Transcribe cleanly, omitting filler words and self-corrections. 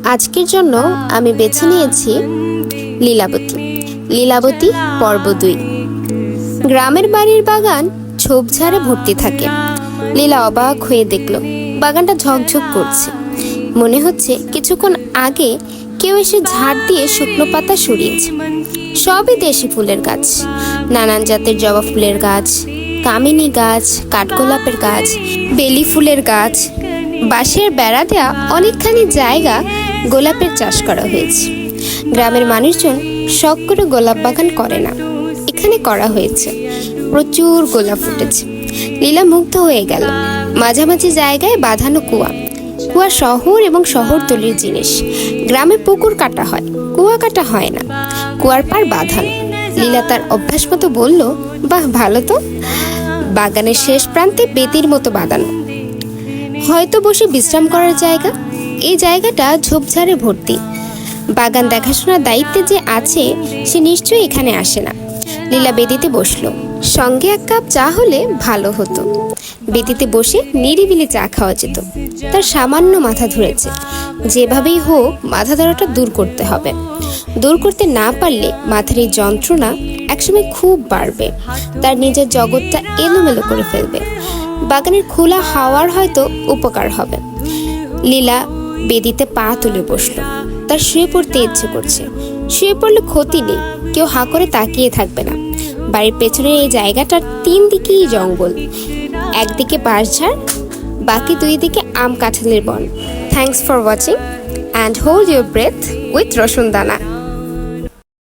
আজকের জন্য আমি বেছে নিয়েছি লীলাবতী। লীলাবতী পর্ব 2। গ্রামের বাড়ির বাগান ঝোপঝাড়ে ভর্তি থাকে। লীলা অবাক হয়ে দেখল বাগানটা ঝকঝক করছে। মনে হচ্ছে কিছুক্ষণ আগে কেউ এসে ঝাড় দিয়ে শুকনো পাতা সরিয়েছে। সবই দেশি ফুলের গাছ, নানান জাতের জবা ফুলের গাছ, কামিনী গাছ, কাঠগোলাপের গাছ, বেলি ফুলের গাছ। বাঁশের বেড়া দেওয়া অনেকখানি জায়গা গোলাপের চাষ করা হয়েছে। গ্রামের মানুষজন শখ করে গোলাপ বাগান করে না, এখানে করা হয়েছে। প্রচুর গোলাপ ফুটেছে। লীলা মুগ্ধ হয়ে গেল। মাঝামাঝি জায়গায় বাঁধানো কুয়া। কুয়া শহর এবং শহরতলির জিনিস। গ্রামে পুকুর কাটা হয়, কুয়া কাটা হয় না। কুয়ার পার বাঁধানো। লীলা তার অভ্যাস মতো বলল, বাহ, ভালো তো। বাগানের শেষ প্রান্তে বেদির মতো বাঁধানো, হয়তো বসে বিশ্রাম করার জায়গা। এই জায়গাটা ঝোপঝাড়ে ভর্তি। বাগান দেখাশোনার দায়িত্বে যে আছে সে নিশ্চয়ই এখানে আসে না। লীলা বেদিতে বসলো। সঙ্গে এক কাপ চা হলে ভালো হতো। বেদিতে বসে নিরিবিলি চা খাওয়া যেত। তার সামান্য মাথা ধরেছে। যেভাবেই হোক মাথা ধরাটা দূর করতে হবে। দূর করতে না পারলে মাথার এই যন্ত্রণা একসময় খুব বাড়বে। তার নিজের জগৎটা এলোমেলো করে ফেলবে। বাগানের খোলা হাওয়ার হয়তো উপকার হবে। লীলা বেদিতে পা তুলে বসলো। তার শুয়ে পড়তে ইচ্ছে করছে। শুয়ে পড়লে ক্ষতি নেই, কেউ হাঁ করে তাকিয়ে থাকবে না। বাড়ির পেছনের এই জায়গাটার 3 দিকেই জঙ্গল। একদিকে বাঁশঝাড়, বাকি 2 দিকে আম কাঁঠালের বন। Thanks for watching and hold your breath with রসুন দানা।